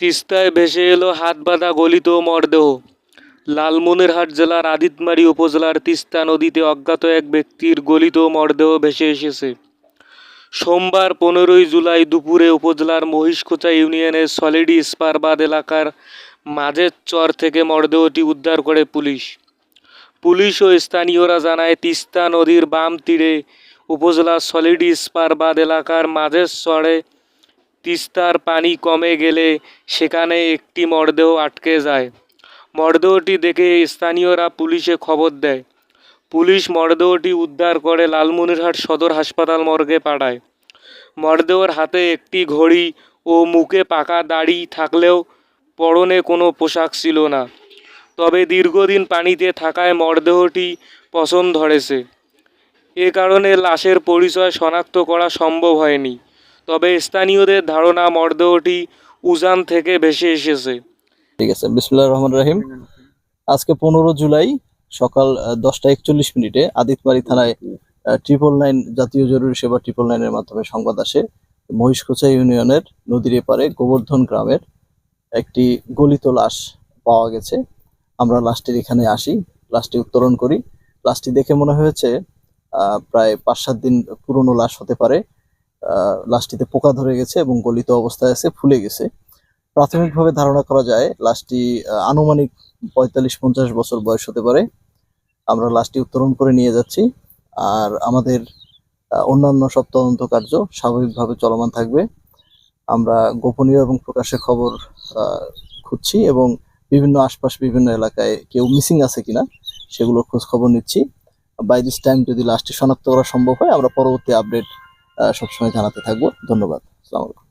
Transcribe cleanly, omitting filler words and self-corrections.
তিস্তায় ভেসে এলো হাত বাঁধা গলিত মরদেহ। লালমনিরহাট জেলার আদিতমারী উপজেলার তিস্তা নদীতে অজ্ঞাত এক ব্যক্তির গলিত মরদেহ ভেসে এসেছে। সোমবার 15ই জুলাই দুপুরে উপজেলার মহিষখোঁচা ইউনিয়নের সলিডি স্পারবাদ এলাকার মাঝের চর থেকে মরদেহটি উদ্ধার করে পুলিশ। পুলিশ ও স্থানীয়রা জানায়, তিস্তা নদীর বাম তীরে উপজেলার সলিডি স্পারবাদ এলাকার মাঝের চরে তিস্তার পানি কমে গেলে সেখানে একটি মরদেহ আটকে যায়। মরদেহটি দেখে স্থানীয়রা পুলিশে খবর দেয়। পুলিশ মরদেহটি উদ্ধার করে লালমনিরহাট সদর হাসপাতাল মর্গে পাঠায়। মরদেহর হাতে একটি ঘড়ি ও মুখে পাকা দাড়ি থাকলেও পরনে কোনো পোশাক ছিল না। তবে দীর্ঘদিন পানিতে থাকায় মরদেহটি পচন ধরেছে। এ কারণে লাশের পরিচয় শনাক্ত করা সম্ভব হয়নি। তবে স্থানীয়দের ধারণা মরদেহটি উজান থেকে ভেসে এসেছে। ঠিক আছে, বিসমিল্লাহির রহমানির রহিম। আজকে 15 জুলাই সকাল 10টা 41 আদিতমারী থানায় 999 জাতীয় জরুরি সেবা 999-এর মাধ্যমে সংবাদ আসে। মহিষখোঁচা ইউনিয়নের নদীর এপারে গোবর্ধন গ্রামের একটি গলিত লাশ পাওয়া গেছে। আমরা লাশটির এখানে আসি, লাশটি উত্তোলন করি। লাশটি দেখে মনে হয়েছে প্রায় 5-7 দিন পুরনো লাশ হতে পারে। লাশটিতে পোকা ধরে গেছে এবং গলিত অবস্থায় আছে, ফুলে গেছে। প্রাথমিকভাবে ধারণা করা যায় লাশটি আনুমানিক 45-50 বছর বয়স হতে পারে। আমরা লাশটি উত্তোলন করে নিয়ে যাচ্ছি, আর আমাদের অন্যান্য সব তদন্ত কার্য স্বাভাবিকভাবে চলমান থাকবে। আমরা গোপনীয় এবং প্রকাশ্যে খবর খুঁজছি এবং বিভিন্ন আশপাশ বিভিন্ন এলাকায় কেউ মিসিং আছে কিনা সেগুলোর খোঁজ খবর নিচ্ছি। বাই দিস টাইম যদি লাশটি শনাক্ত করা সম্ভব হয় আমরা পরবর্তী আপডেট সবসময় জানাতে থাকবো। ধন্যবাদ। আসসালামু আলাইকুম।